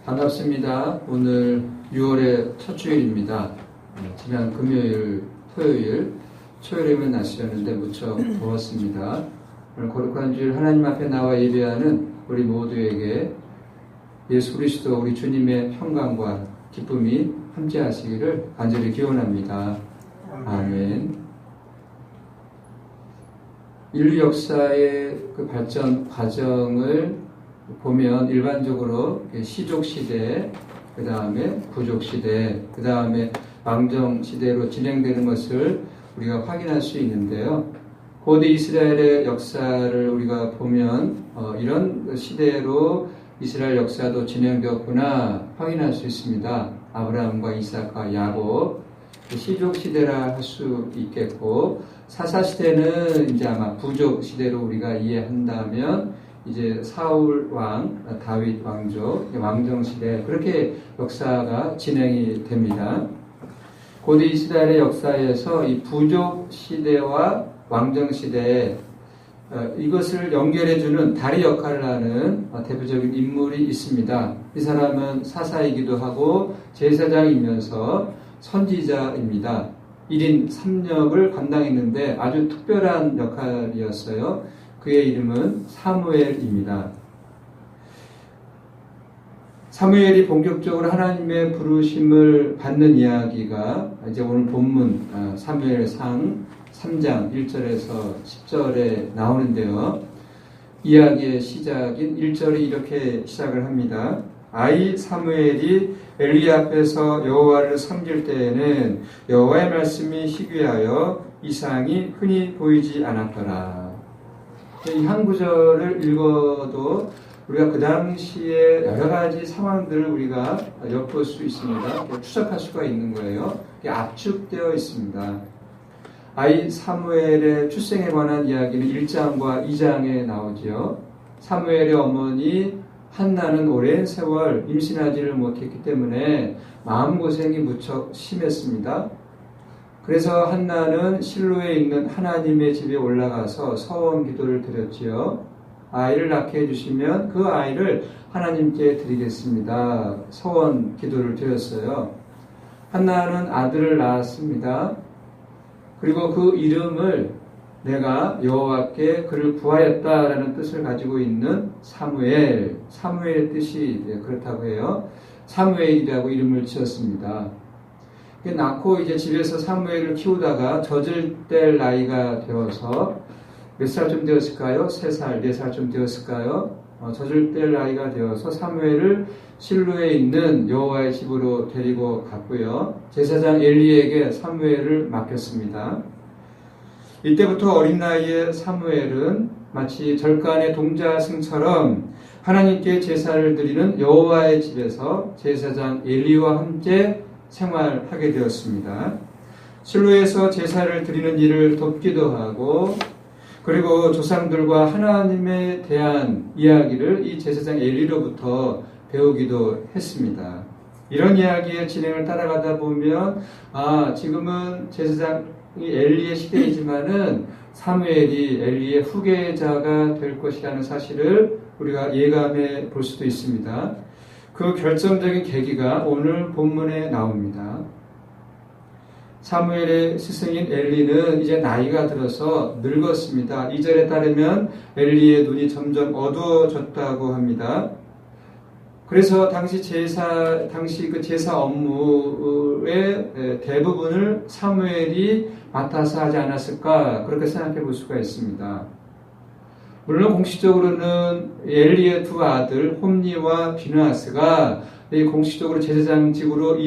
반갑습니다. 오늘 6월의 첫 주일입니다. 지난 금요일, 토요일, 초여름의 날씨였는데 무척 더웠습니다. 오늘 거룩한 주일 하나님 앞에 나와 예배하는 우리 모두에게 예수 그리스도 우리 주님의 평강과 기쁨이 함께 하시기를 간절히 기원합니다. 아멘. 인류 역사의 그 발전 과정을 보면 일반적으로 시족시대, 그 다음에 부족시대, 그 다음에 왕정시대로 진행되는 것을 우리가 확인할 수 있는데요. 고대 이스라엘의 역사를 우리가 보면 이런 시대로 이스라엘 역사도 진행되었구나 확인할 수 있습니다. 아브라함과 이삭과 야곱, 시족시대라 할 수 있겠고, 사사시대는 이제 아마 부족시대로 우리가 이해한다면 이제 사울 왕, 다윗 왕족, 왕정시대, 그렇게 역사가 진행이 됩니다. 고대 이스라엘의 역사에서 이 부족시대와 왕정시대, 이것을 연결해주는 다리 역할을 하는 대표적인 인물이 있습니다. 이 사람은 사사이기도 하고 제사장이면서 선지자입니다. 1인 3역을 감당했는데 아주 특별한 역할이었어요. 그의 이름은 사무엘입니다. 사무엘이 본격적으로 하나님의 부르심을 받는 이야기가 이제 오늘 본문 사무엘상 3장 1절에서 10절에 나오는데요. 이야기의 시작인 1절이 이렇게 시작을 합니다. 아이 사무엘이 엘리 앞에서 여호와를 섬길 때에는 여호와의 말씀이 희귀하여 이상이 흔히 보이지 않았더라. 이 한 구절을 읽어도 우리가 그 당시에 여러 가지 상황들을 우리가 엿볼 수 있습니다. 추적할 수가 있는 거예요. 이게 압축되어 있습니다. 아이 사무엘의 출생에 관한 이야기는 1장과 2장에 나오지요. 사무엘의 어머니 한나는 오랜 세월 임신하지를 못했기 때문에 마음고생이 무척 심했습니다. 그래서 한나는 실로에 있는 하나님의 집에 올라가서 서원 기도를 드렸지요. 아이를 낳게 해주시면 그 아이를 하나님께 드리겠습니다. 서원 기도를 드렸어요. 한나는 아들을 낳았습니다. 그리고 그 이름을 내가 여호와께 그를 구하였다라는 뜻을 가지고 있는 사무엘, 사무엘의 뜻이 그렇다고 해요. 사무엘이라고 이름을 지었습니다. 낳고 이제 집에서 사무엘을 키우다가 젖을 뗄 나이가 되어서 몇 살쯤 되었을까요? 3살, 4살쯤 되었을까요? 젖을 뗄 나이가 되어서 사무엘을 실로에 있는 여호와의 집으로 데리고 갔고요. 제사장 엘리에게 사무엘을 맡겼습니다. 이때부터 어린 나이에 사무엘은 마치 절간의 동자승처럼 하나님께 제사를 드리는 여호와의 집에서 제사장 엘리와 함께 생활하게 되었습니다. 실로에서 제사를 드리는 일을 돕기도 하고, 그리고 조상들과 하나님에 대한 이야기를 이 제사장 엘리로부터 배우기도 했습니다. 이런 이야기의 진행을 따라가다 보면 지금은 제사장이 엘리의 시대이지만은 사무엘이 엘리의 후계자가 될 것이라는 사실을 우리가 예감해 볼 수도 있습니다. 그 결정적인 계기가 오늘 본문에 나옵니다. 사무엘의 스승인 엘리는 이제 나이가 들어서 늙었습니다. 2절에 따르면 엘리의 눈이 점점 어두워졌다고 합니다. 그래서 당시 그 제사 업무의 대부분을 사무엘이 맡아서 하지 않았을까, 그렇게 생각해 볼 수가 있습니다. 물론 공식적으로는 엘리의 두 아들 홈니와 비느하스가 공식적으로 제사장직으로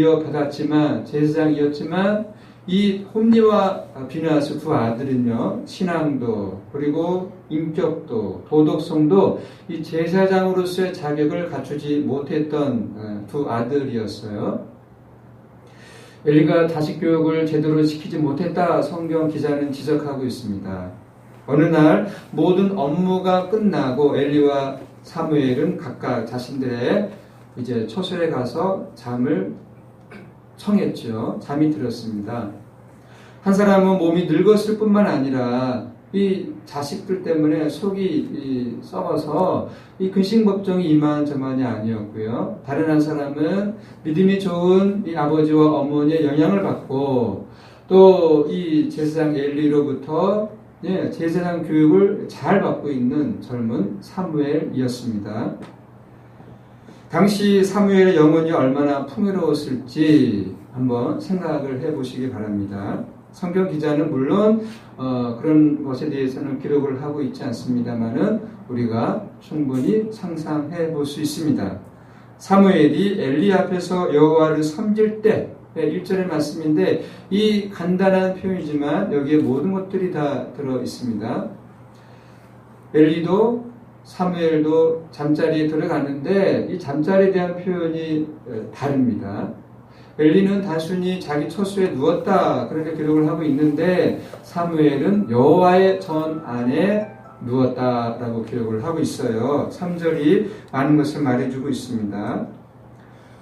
제사장이었지만 이 홈니와 비느하스 두 아들은요, 신앙도 그리고 인격도 도덕성도 이 제사장으로서의 자격을 갖추지 못했던 두 아들이었어요. 엘리가 자식 교육을 제대로 시키지 못했다, 성경 기자는 지적하고 있습니다. 어느 날 모든 업무가 끝나고 엘리와 사무엘은 각각 자신들의 이제 처소에 가서 잠을 청했죠. 잠이 들었습니다. 한 사람은 몸이 늙었을 뿐만 아니라 이 자식들 때문에 속이 썩어서 이 근심걱정이 이만저만이 아니었고요. 다른 한 사람은 믿음이 좋은 이 아버지와 어머니의 영향을 받고 또 이 제사장 엘리로부터 제사장 교육을 잘 받고 있는 젊은 사무엘이었습니다. 당시 사무엘의 영혼이 얼마나 풍요로웠을지 한번 생각을 해보시기 바랍니다. 성경 기자는 물론 그런 것에 대해서는 기록을 하고 있지 않습니다만은 우리가 충분히 상상해 볼 수 있습니다. 사무엘이 엘리 앞에서 여호와를 섬길 때 1절의 말씀인데 이 간단한 표현이지만 여기에 모든 것들이 다 들어 있습니다. 엘리도 사무엘도 잠자리에 들어가는데 이 잠자리에 대한 표현이 다릅니다. 엘리는 단순히 자기 처소에 누웠다 그렇게 기록을 하고 있는데 사무엘은 여호와의 전 안에 누웠다라고 기록을 하고 있어요. 3절이 많은 것을 말해주고 있습니다.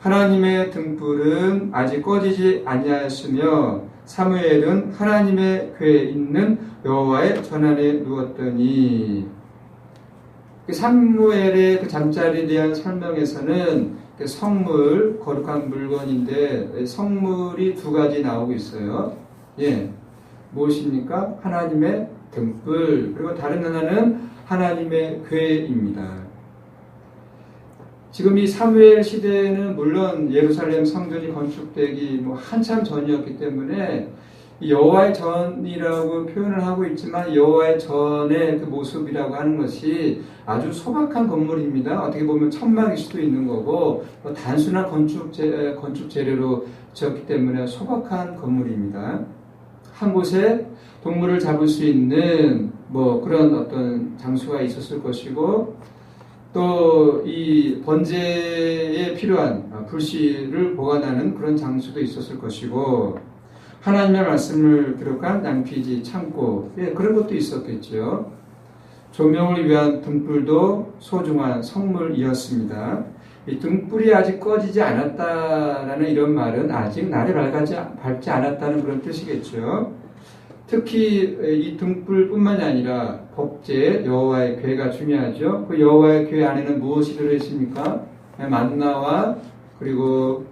하나님의 등불은 아직 꺼지지 아니하였으며 사무엘은 하나님의 궤에 있는 여호와의 전 안에 누웠더니 사무엘의 그 잠자리에 대한 설명에서는 성물, 거룩한 물건인데 성물이 두 가지 나오고 있어요. 무엇입니까? 하나님의 등불, 그리고 다른 하나는 하나님의 궤입니다. 지금 이 사무엘 시대는 물론 예루살렘 성전이 건축되기 한참 전이었기 때문에 여호와의 전이라고 표현을 하고 있지만 여호와의 전의 그 모습이라고 하는 것이 아주 소박한 건물입니다. 어떻게 보면 천막일 수도 있는 거고 단순한 건축 재료로 지었기 때문에 소박한 건물입니다. 한 곳에 동물을 잡을 수 있는 그런 어떤 장소가 있었을 것이고 또 이 번제에 필요한 불씨를 보관하는 그런 장소도 있었을 것이고 하나님의 말씀을 기록한 양피지 창고 그런 것도 있었겠죠. 조명을 위한 등불도 소중한 성물이었습니다. 이 등불이 아직 꺼지지 않았다라는 이런 말은 아직 날이 밝지 않았다는 그런 뜻이겠죠. 특히 이 등불뿐만이 아니라 법제 여호와의 궤가 중요하죠. 그 여호와의 궤 안에는 무엇이 들어있습니까? 만나와 그리고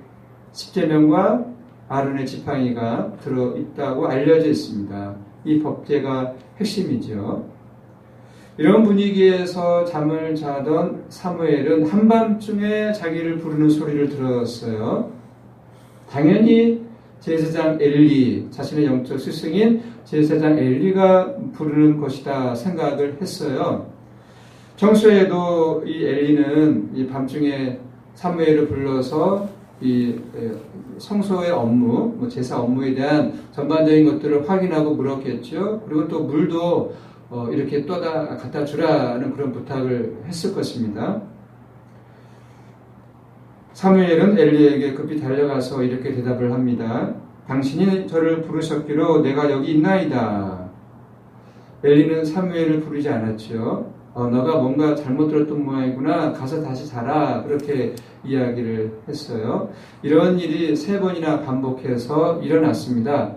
십계명과 아론의 지팡이가 들어있다고 알려져 있습니다. 이 법제가 핵심이죠. 이런 분위기에서 잠을 자던 사무엘은 한밤중에 자기를 부르는 소리를 들었어요. 당연히 제사장 엘리, 자신의 영적 스승인 제사장 엘리가 부르는 것이다 생각을 했어요. 평소에도 이 엘리는 이 밤중에 사무엘을 불러서 이 성소의 업무, 제사 업무에 대한 전반적인 것들을 확인하고 물었겠죠. 그리고 또 물도 이렇게 갖다 주라는 그런 부탁을 했을 것입니다. 사무엘은 엘리에게 급히 달려가서 이렇게 대답을 합니다. 당신이 저를 부르셨기로 내가 여기 있나이다. 엘리는 사무엘을 부르지 않았죠. 너가 뭔가 잘못 들었던 모양이구나. 가서 다시 자라. 그렇게 이야기를 했어요. 이런 일이 3번이나 반복해서 일어났습니다.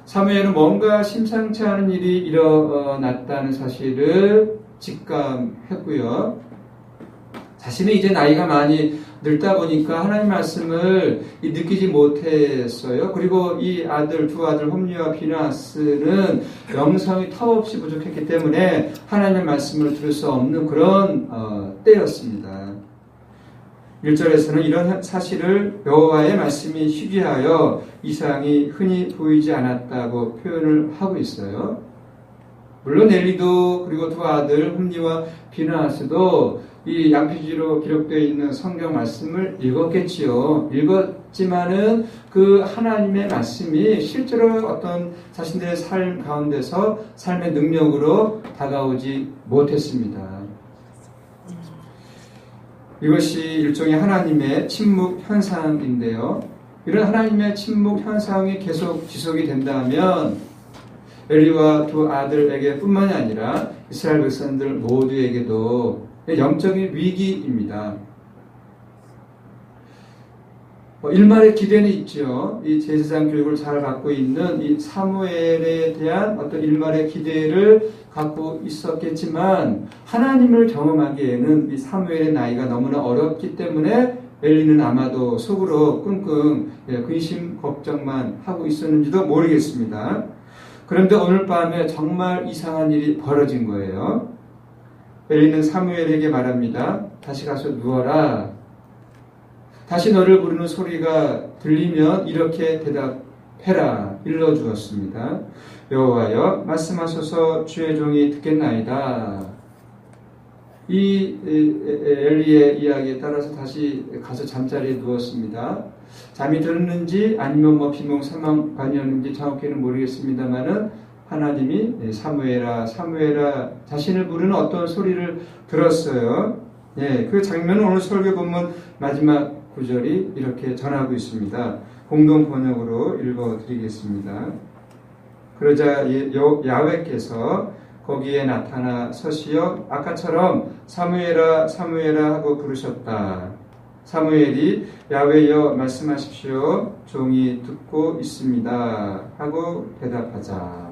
사무엘은 뭔가 심상치 않은 일이 일어났다는 사실을 직감했고요. 자신은 이제 나이가 많이 늙다 보니까 하나님 말씀을 느끼지 못했어요. 그리고 이 두 아들 홈리와 비나스는 영성이 턱없이 부족했기 때문에 하나님의 말씀을 들을 수 없는 그런 때였습니다. 1절에서는 이런 사실을 여호와의 말씀이 희귀하여 이상이 흔히 보이지 않았다고 표현을 하고 있어요. 물론 엘리도 그리고 두 아들 홈리와 비나스도 이 양피지로 기록되어 있는 성경 말씀을 읽었겠지요. 읽었지만은 그 하나님의 말씀이 실제로 어떤 자신들의 삶 가운데서 삶의 능력으로 다가오지 못했습니다. 이것이 일종의 하나님의 침묵 현상인데요. 이런 하나님의 침묵 현상이 계속 지속이 된다면 엘리와 두 아들에게 뿐만이 아니라 이스라엘 백성들 모두에게도 영적인 위기입니다. 일말의 기대는 있죠. 이 제사장 교육을 잘 갖고 있는 이 사무엘에 대한 어떤 일말의 기대를 갖고 있었겠지만 하나님을 경험하기에는 이 사무엘의 나이가 너무나 어렸기 때문에 엘리는 아마도 속으로 끙끙 근심 걱정만 하고 있었는지도 모르겠습니다. 그런데 오늘 밤에 정말 이상한 일이 벌어진 거예요. 엘리는 사무엘에게 말합니다. 다시 가서 누워라. 다시 너를 부르는 소리가 들리면 이렇게 대답해라. 일러주었습니다. 여호와여 말씀하소서 주의 종이 듣겠나이다. 이 엘리의 이야기에 따라서 다시 가서 잠자리에 누웠습니다. 잠이 들었는지 아니면 비몽사몽간이었는지 정확히는 모르겠습니다만은 하나님이 사무엘아 사무엘아 자신을 부르는 어떤 소리를 들었어요. 그 장면은 오늘 설교 본문 마지막 구절이 이렇게 전하고 있습니다. 공동 번역으로 읽어드리겠습니다. 그러자 야훼께서 거기에 나타나 서시어 아까처럼 사무엘아 사무엘아 하고 부르셨다. 사무엘이 야훼여 말씀하십시오. 종이 듣고 있습니다. 하고 대답하자.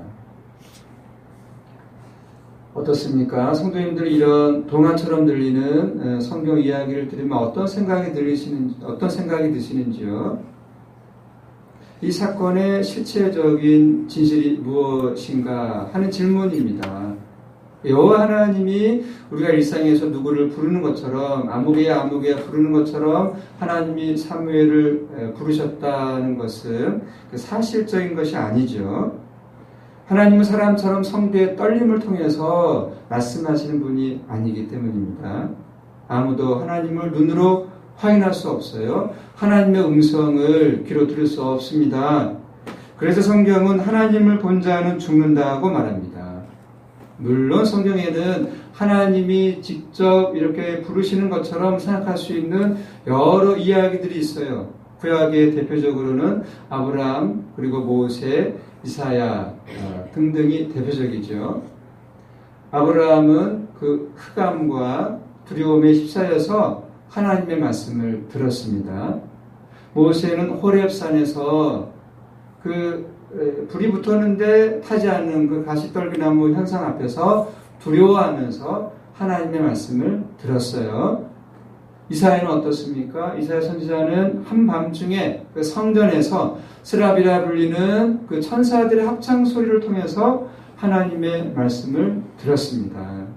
어떻습니까? 성도님들이 이런 동화처럼 들리는 성경 이야기를 들으면 어떤 생각이 드시는지요? 이 사건의 실체적인 진실이 무엇인가 하는 질문입니다. 여호와 하나님이 우리가 일상에서 누구를 부르는 것처럼 아무개야 부르는 것처럼 하나님이 사무엘을 부르셨다는 것은 사실적인 것이 아니죠. 하나님은 사람처럼 성대의 떨림을 통해서 말씀하시는 분이 아니기 때문입니다. 아무도 하나님을 눈으로 확인할 수 없어요. 하나님의 음성을 귀로 들을 수 없습니다. 그래서 성경은 하나님을 본 자는 죽는다고 말합니다. 물론 성경에는 하나님이 직접 이렇게 부르시는 것처럼 생각할 수 있는 여러 이야기들이 있어요. 구약의 대표적으로는 아브라함 그리고 모세, 이사야 등등이 대표적이죠. 아브라함은 그 흑암과 두려움에 휩싸여서 하나님의 말씀을 들었습니다. 모세는 호렙산에서 불이 붙었는데 타지 않는 그 가시떨기나무 현상 앞에서 두려워하면서 하나님의 말씀을 들었어요. 이사야는 어떻습니까? 이사야 선지자는 한밤중에 그 성전에서 스라비라 불리는 그 천사들의 합창 소리를 통해서 하나님의 말씀을 들었습니다.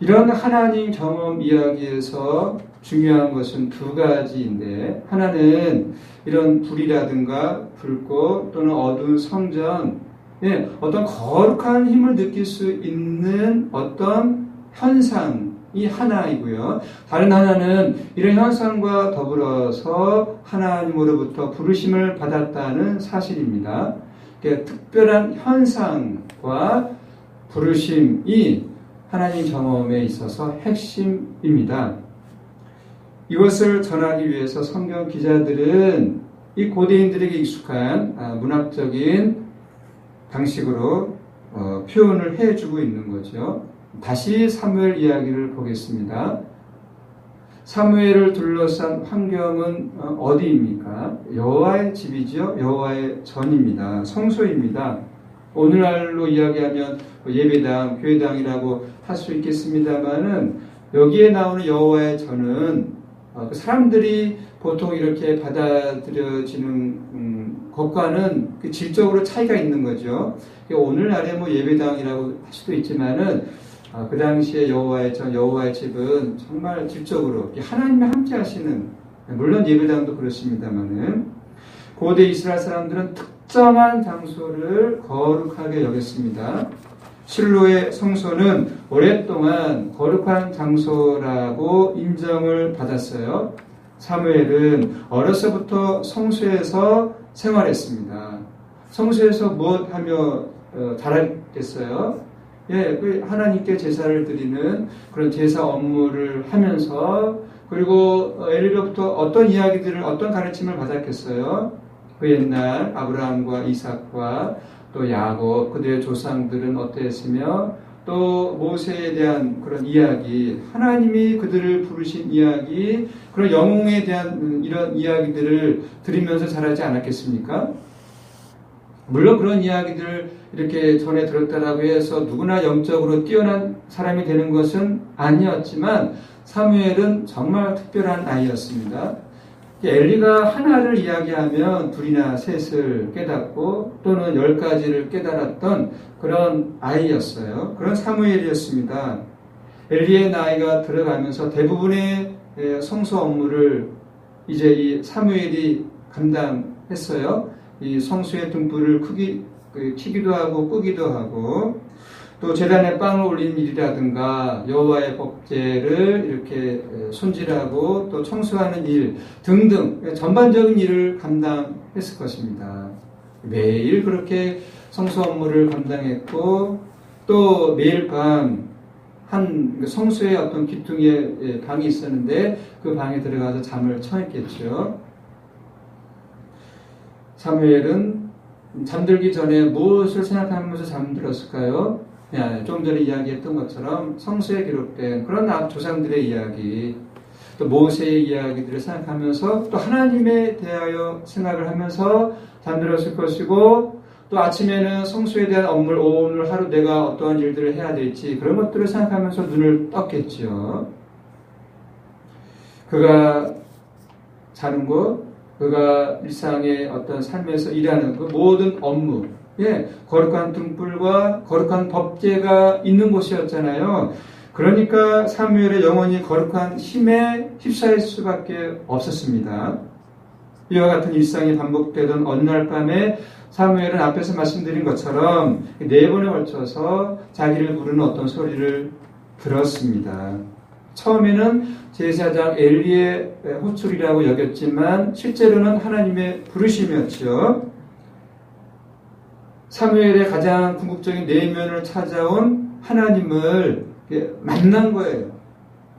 이런 하나님 경험 이야기에서 중요한 것은 두 가지인데, 하나는 이런 불이라든가 불꽃 또는 어두운 성전, 어떤 거룩한 힘을 느낄 수 있는 어떤 현상이 하나이고요. 다른 하나는 이런 현상과 더불어서 하나님으로부터 부르심을 받았다는 사실입니다. 특별한 현상과 부르심이 하나님 경험에 있어서 핵심입니다. 이것을 전하기 위해서 성경 기자들은 이 고대인들에게 익숙한 문학적인 방식으로 표현을 해주고 있는 거죠. 다시 사무엘 이야기를 보겠습니다. 사무엘을 둘러싼 환경은 어디입니까? 여호와의 집이죠. 여호와의 전입니다. 성소입니다. 오늘날로 이야기하면 예배당, 교회당이라고 할 수 있겠습니다만은 여기에 나오는 여호와의 전은 사람들이 보통 이렇게 받아들여지는 것과는 질적으로 차이가 있는 거죠. 오늘날에 예배당이라고 할 수도 있지만은 그 당시에 여호와의 전, 여호와의 집은 정말 질적으로 하나님과 함께 하시는, 물론 예배당도 그렇습니다만은 고대 이스라엘 사람들은 특정한 장소를 거룩하게 여겼습니다. 실로의 성소는 오랫동안 거룩한 장소라고 인정을 받았어요. 사무엘은 어려서부터 성소에서 생활했습니다. 성소에서 무엇하며 자랐겠어요? 하나님께 제사를 드리는 그런 제사 업무를 하면서, 그리고 엘리로부터 어떤 이야기들을, 어떤 가르침을 받았겠어요? 그 옛날 아브라함과 이삭과 또 야곱, 그들의 조상들은 어떠했으며 또 모세에 대한 그런 이야기, 하나님이 그들을 부르신 이야기, 그런 영웅에 대한 이런 이야기들을 들으면서 자라지 않았겠습니까? 물론 그런 이야기들을 이렇게 전해 들었다라고 해서 누구나 영적으로 뛰어난 사람이 되는 것은 아니었지만 사무엘은 정말 특별한 아이였습니다. 엘리가 하나를 이야기하면 둘이나 셋을 깨닫고 또는 10가지를 깨달았던 그런 아이였어요. 그런 사무엘이었습니다. 엘리의 나이가 들어가면서 대부분의 성소 업무를 이제 이 사무엘이 감당했어요. 이 성소의 등불을 켜기도 하고 끄기도 하고 또 제단에 빵을 올리는 일이라든가 여호와의 법궤를 이렇게 손질하고 또 청소하는 일 등등 전반적인 일을 감당했을 것입니다. 매일 그렇게 성소 업무를 감당했고 또 매일 밤 한 성소의 어떤 귀퉁이에 방이 있었는데 그 방에 들어가서 잠을 청했겠죠. 사무엘은 잠들기 전에 무엇을 생각하면서 잠들었을까요? 좀 전에 이야기했던 것처럼 성서에 기록된 그런 조상들의 이야기, 또 모세의 이야기들을 생각하면서 또 하나님에 대하여 생각을 하면서 잠들었을 것이고 또 아침에는 성소에 대한 업무를 오늘 하루 내가 어떠한 일들을 해야 될지 그런 것들을 생각하면서 눈을 떴겠죠. 그가 자는 곳, 그가 일상의 어떤 삶에서 일하는 그 모든 업무, 거룩한 등불과 거룩한 법궤가 있는 곳이었잖아요. 그러니까 사무엘의 영혼이 거룩한 힘에 휩싸일 수밖에 없었습니다. 이와 같은 일상이 반복되던 어느 날 밤에 사무엘은 앞에서 말씀드린 것처럼 4번에 걸쳐서 자기를 부르는 어떤 소리를 들었습니다. 처음에는 제사장 엘리의 호출이라고 여겼지만 실제로는 하나님의 부르심이었죠. 사무엘의 가장 궁극적인 내면을 찾아온 하나님을 만난 거예요.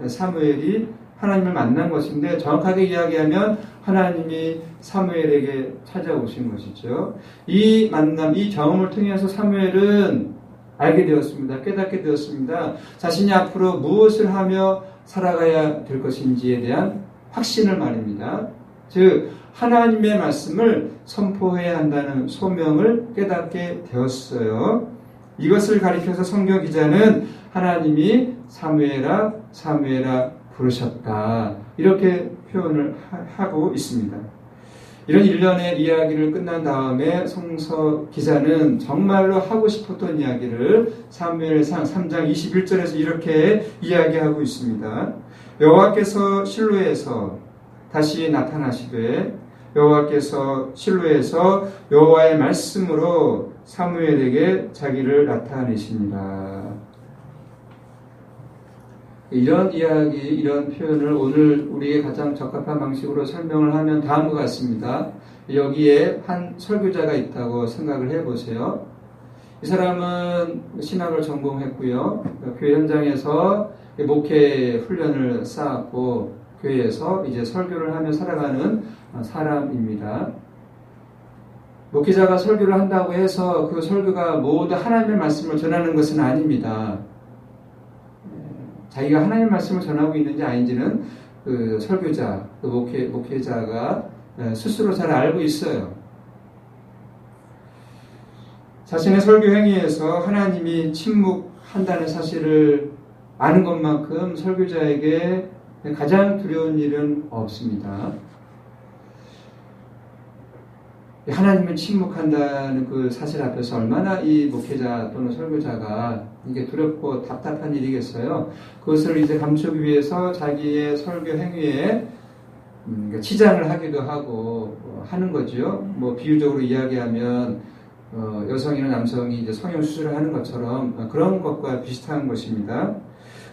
사무엘이 하나님을 만난 것인데 정확하게 이야기하면 하나님이 사무엘에게 찾아오신 것이죠. 이 만남, 이 경험을 통해서 사무엘은 알게 되었습니다. 깨닫게 되었습니다. 자신이 앞으로 무엇을 하며 살아가야 될 것인지에 대한 확신을 말입니다. 즉 하나님의 말씀을 선포해야 한다는 소명을 깨닫게 되었어요. 이것을 가리켜서 성경 기자는 하나님이 사무엘아 사무엘아 부르셨다 이렇게 표현을 하고 있습니다. 이런 일련의 이야기를 끝난 다음에 성서 기자는 정말로 하고 싶었던 이야기를 사무엘상 3장 21절에서 이렇게 이야기하고 있습니다. 여호와께서 실로에서 다시 나타나시되 여호와께서 실로에서 여호와의 말씀으로 사무엘에게 자기를 나타내시니라. 이런 이야기, 이런 표현을 오늘 우리에게 가장 적합한 방식으로 설명을 하면 다음과 같습니다. 여기에 한 설교자가 있다고 생각을 해보세요. 이 사람은 신학을 전공했고요. 교회 현장에서 목회 훈련을 쌓았고 교회에서 이제 설교를 하며 살아가는 사람입니다. 목회자가 설교를 한다고 해서 그 설교가 모두 하나님의 말씀을 전하는 것은 아닙니다. 자기가 하나님의 말씀을 전하고 있는지 아닌지는 그 설교자, 그 목회자가 스스로 잘 알고 있어요. 자신의 설교 행위에서 하나님이 침묵한다는 사실을 아는 것만큼 설교자에게 가장 두려운 일은 없습니다. 하나님은 침묵한다는 그 사실 앞에서 얼마나 이 목회자 또는 설교자가 이게 두렵고 답답한 일이겠어요. 그것을 이제 감추기 위해서 자기의 설교 행위에 치장을 하기도 하고 하는 거죠. 뭐 비유적으로 이야기하면 여성이나 남성이 이제 성형수술을 하는 것처럼 그런 것과 비슷한 것입니다.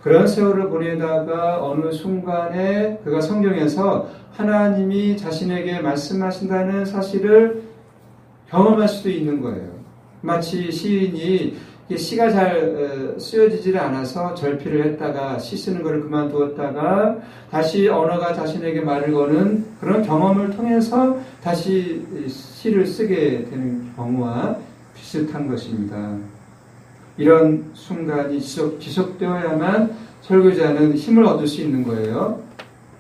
그런 세월을 보내다가 어느 순간에 그가 성경에서 하나님이 자신에게 말씀하신다는 사실을 경험할 수도 있는 거예요. 마치 시인이 시가 잘 쓰여지질 않아서 절필을 했다가 시 쓰는 것을 그만두었다가 다시 언어가 자신에게 말을 거는 그런 경험을 통해서 다시 시를 쓰게 되는 경우와 비슷한 것입니다. 이런 순간이 지속되어야만 설교자는 힘을 얻을 수 있는 거예요.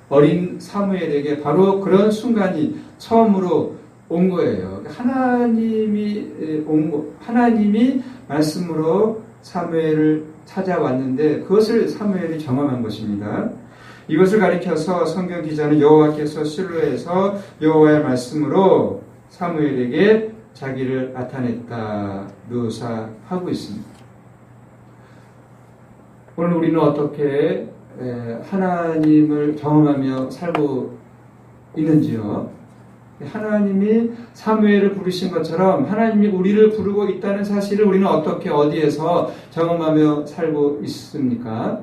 어린 사무엘에게 바로 그런 순간이 처음으로 온 거예요. 하나님이 말씀으로 사무엘을 찾아왔는데 그것을 사무엘이 경험한 것입니다. 이것을 가리켜서 성경 기자는 여호와께서 실로에서 여호와의 말씀으로 사무엘에게 자기를 나타냈다 묘사하고 있습니다. 오늘 우리는 어떻게 하나님을 경험하며 살고 있는지요? 하나님이 사무엘을 부르신 것처럼 하나님이 우리를 부르고 있다는 사실을 우리는 어떻게 어디에서 경험하며 살고 있습니까?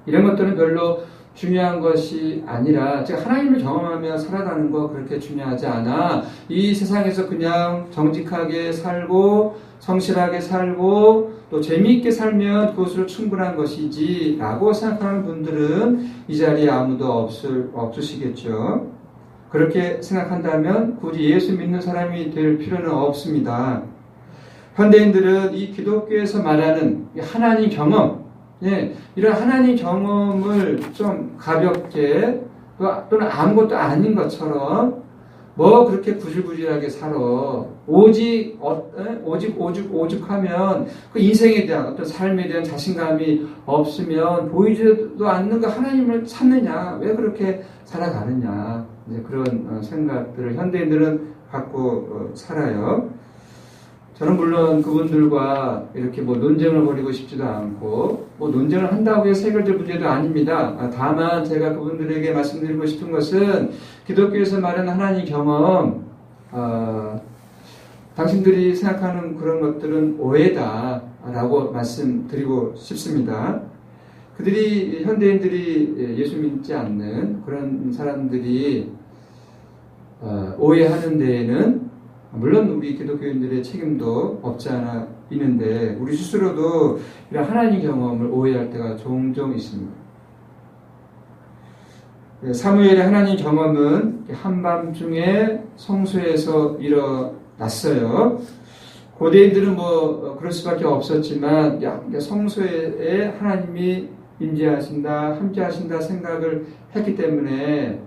이런 것들은 별로 중요한 것이 아니라 즉 하나님을 경험하며 살아가는 거 그렇게 중요하지 않아. 이 세상에서 그냥 정직하게 살고 성실하게 살고 또 재미있게 살면 그것으로 충분한 것이지 라고 생각하는 분들은 이 자리에 아무도 없으시겠죠. 그렇게 생각한다면 굳이 예수 믿는 사람이 될 필요는 없습니다. 현대인들은 이 기독교에서 말하는 하나님 경험, 이런 하나님 경험을 좀 가볍게 또는 아무것도 아닌 것처럼 뭐 그렇게 구질구질하게 살아. 오죽하면 그 인생에 대한 어떤 삶에 대한 자신감이 없으면 보이지도 않는 그 하나님을 찾느냐, 왜 그렇게 살아가느냐, 그런 생각들을 현대인들은 갖고 살아요. 저는 물론 그분들과 이렇게 논쟁을 벌이고 싶지도 않고 논쟁을 한다고 해서 해결될 문제도 아닙니다. 다만 제가 그분들에게 말씀드리고 싶은 것은 기독교에서 말하는 하나님 경험, 당신들이 생각하는 그런 것들은 오해다라고 말씀드리고 싶습니다. 현대인들이 예수 믿지 않는 그런 사람들이 오해하는 데에는 물론 우리 기독교인들의 책임도 없지 않아 있는데 우리 스스로도 이런 하나님 경험을 오해할 때가 종종 있습니다. 사무엘의 하나님 경험은 한밤중에 성소에서 일어났어요. 고대인들은 그럴 수밖에 없었지만 성소에 하나님이 임재하신다, 함께하신다 생각을 했기 때문에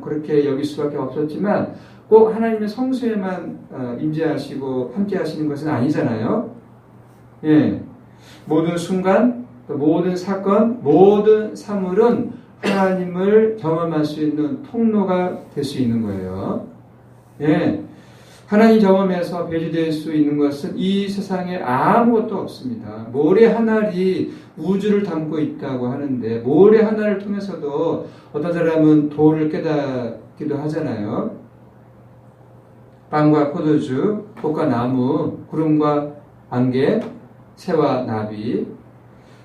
그렇게 여길 수밖에 없었지만 꼭 하나님의 성소에만 임재하시고 함께하시는 것은 아니잖아요. 모든 순간, 모든 사건, 모든 사물은 하나님을 경험할 수 있는 통로가 될 수 있는 거예요. 하나님 경험에서 배제될 수 있는 것은 이 세상에 아무것도 없습니다. 모래 하나리 우주를 담고 있다고 하는데 모래 하나를 통해서도 어떤 사람은 도를 깨닫기도 하잖아요. 빵과 포도주, 꽃과 나무, 구름과 안개, 새와 나비,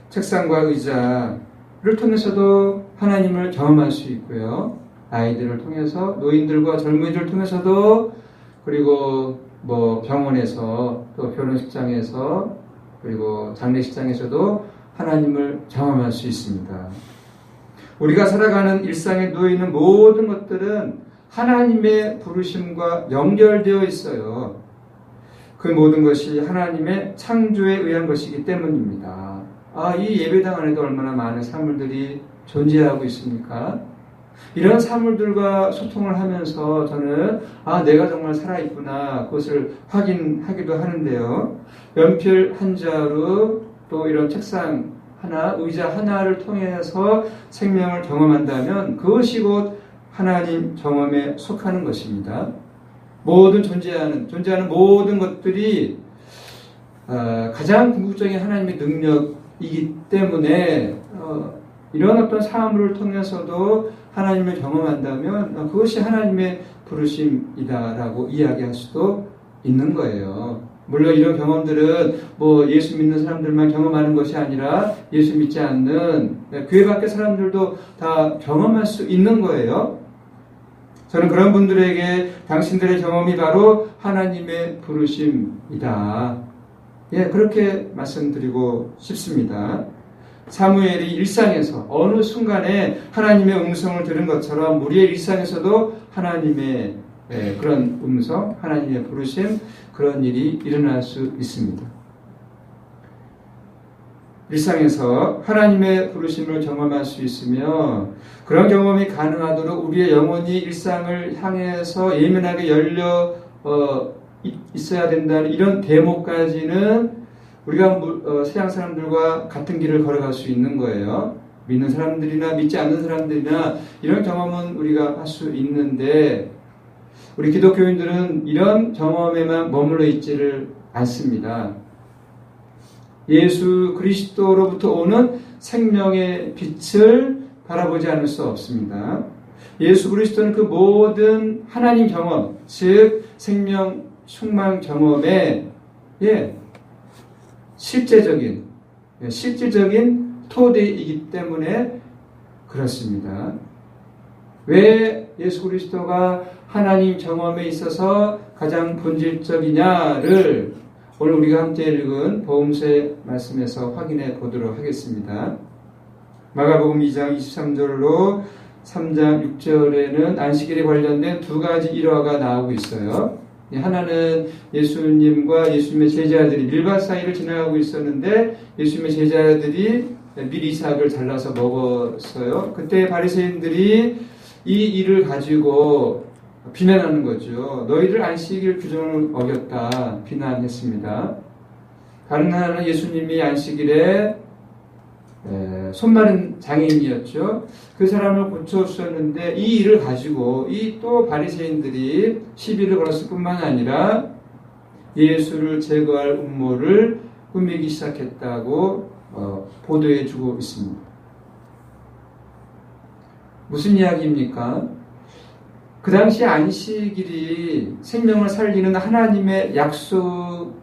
책상과 의자를 통해서도 하나님을 경험할 수 있고요. 아이들을 통해서, 노인들과 젊은이들을 통해서도, 그리고 병원에서, 또 결혼식장에서, 그리고 장례식장에서도 하나님을 경험할 수 있습니다. 우리가 살아가는 일상에 놓이는 모든 것들은 하나님의 부르심과 연결되어 있어요. 그 모든 것이 하나님의 창조에 의한 것이기 때문입니다. 이 예배당 안에도 얼마나 많은 사물들이 존재하고 있습니까? 이런 사물들과 소통을 하면서 저는 내가 정말 살아있구나 그것을 확인하기도 하는데요. 연필 한 자루 또 이런 책상 하나, 의자 하나를 통해서 생명을 경험한다면 그것이 곧 하나님 경험에 속하는 것입니다. 모든 존재하는 모든 것들이 가장 궁극적인 하나님의 능력이기 때문에 이런 어떤 사물을 통해서도 하나님을 경험한다면 그것이 하나님의 부르심이다라고 이야기할 수도 있는 거예요. 물론 이런 경험들은 예수 믿는 사람들만 경험하는 것이 아니라 예수 믿지 않는 교회 밖의 사람들도 다 경험할 수 있는 거예요. 저는 그런 분들에게 당신들의 경험이 바로 하나님의 부르심이다. 그렇게 말씀드리고 싶습니다. 사무엘이 일상에서 어느 순간에 하나님의 음성을 들은 것처럼 우리의 일상에서도 하나님의 그런 음성, 하나님의 부르심, 그런 일이 일어날 수 있습니다. 일상에서 하나님의 부르심을 경험할 수 있으며 그런 경험이 가능하도록 우리의 영혼이 일상을 향해서 예민하게 열려 있어야 된다는 이런 대목까지는 우리가 세상 사람들과 같은 길을 걸어갈 수 있는 거예요. 믿는 사람들이나 믿지 않는 사람들이나 이런 경험은 우리가 할 수 있는데 우리 기독교인들은 이런 경험에만 머물러 있지를 않습니다. 예수 그리스도로부터 오는 생명의 빛을 바라보지 않을 수 없습니다. 예수 그리스도는 그 모든 하나님 경험, 즉 생명 충만 경험의 실질적인 토대이기 때문에 그렇습니다. 왜 예수 그리스도가 하나님 경험에 있어서 가장 본질적이냐를 오늘 우리가 함께 읽은 복음서의 말씀에서 확인해 보도록 하겠습니다. 마가복음 2장 23절로 3장 6절에는 안식일에 관련된 두 가지 일화가 나오고 있어요. 하나는 예수님과 예수님의 제자들이 밀밭 사이를 지나가고 있었는데 예수님의 제자들이 밀 이삭을 잘라서 먹었어요. 그때 바리새인들이 이 일을 가지고 비난하는 거죠. 너희들 안식일 규정을 어겼다 비난했습니다. 다른 하나는 예수님이 안식일에 손 마른 장애인이었죠. 그 사람을 고쳐주셨는데 이 일을 가지고 이 또 바리새인들이 시비를 걸었을 뿐만 아니라 예수를 제거할 음모를 꾸미기 시작했다고 보도해주고 있습니다. 무슨 이야기입니까? 그 당시 안식일이 생명을 살리는 하나님의 약속이어야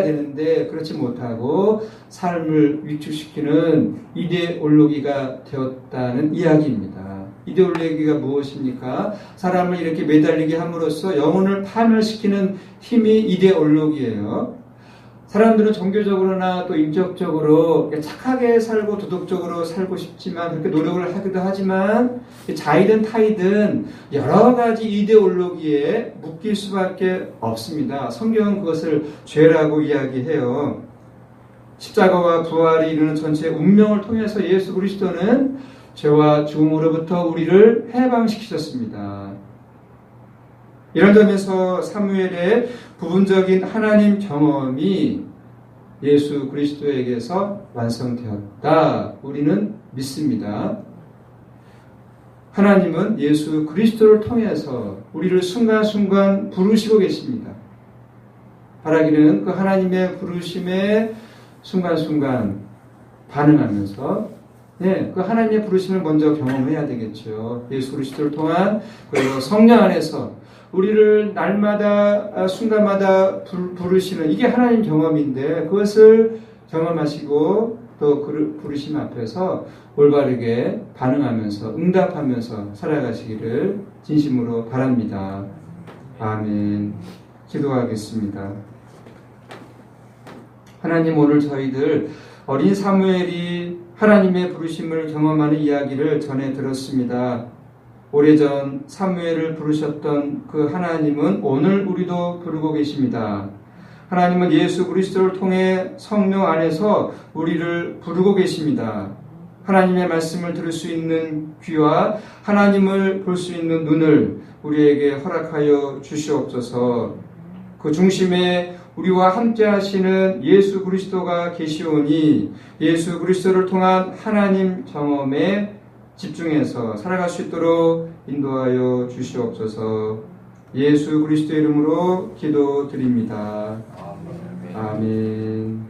되는데 그렇지 못하고 삶을 위축시키는 이데올로기가 되었다는 이야기입니다. 이데올로기가 무엇입니까? 사람을 이렇게 매달리게 함으로써 영혼을 파멸시키는 힘이 이데올로기예요. 사람들은 종교적으로나 또 인격적으로 착하게 살고 도덕적으로 살고 싶지만 그렇게 노력을 하기도 하지만 자이든 타이든 여러 가지 이데올로기에 묶일 수밖에 없습니다. 성경은 그것을 죄라고 이야기해요. 십자가와 부활이 이루는 전체 운명을 통해서 예수 그리스도는 죄와 죽음으로부터 우리를 해방시키셨습니다. 이런 점에서 사무엘의 부분적인 하나님 경험이 예수 그리스도에게서 완성되었다. 우리는 믿습니다. 하나님은 예수 그리스도를 통해서 우리를 순간순간 부르시고 계십니다. 바라기는 그 하나님의 부르심에 순간순간 반응하면서 그 하나님의 부르심을 먼저 경험해야 되겠죠. 예수 그리스도를 통한 그리고 성령 안에서 우리를 날마다 순간마다 부르시는 이게 하나님 경험인데 그것을 경험하시고 또 그 부르심 앞에서 올바르게 반응하면서 응답하면서 살아가시기를 진심으로 바랍니다. 아멘. 기도하겠습니다. 하나님, 오늘 저희들 어린 사무엘이 하나님의 부르심을 경험하는 이야기를 전해 들었습니다. 오래전 사무엘을 부르셨던 그 하나님은 오늘 우리도 부르고 계십니다. 하나님은 예수 그리스도를 통해 성령 안에서 우리를 부르고 계십니다. 하나님의 말씀을 들을 수 있는 귀와 하나님을 볼 수 있는 눈을 우리에게 허락하여 주시옵소서. 그 중심에 우리와 함께 하시는 예수 그리스도가 계시오니 예수 그리스도를 통한 하나님 경험에 집중해서 살아갈 수 있도록 인도하여 주시옵소서. 예수 그리스도 이름으로 기도드립니다. 아멘.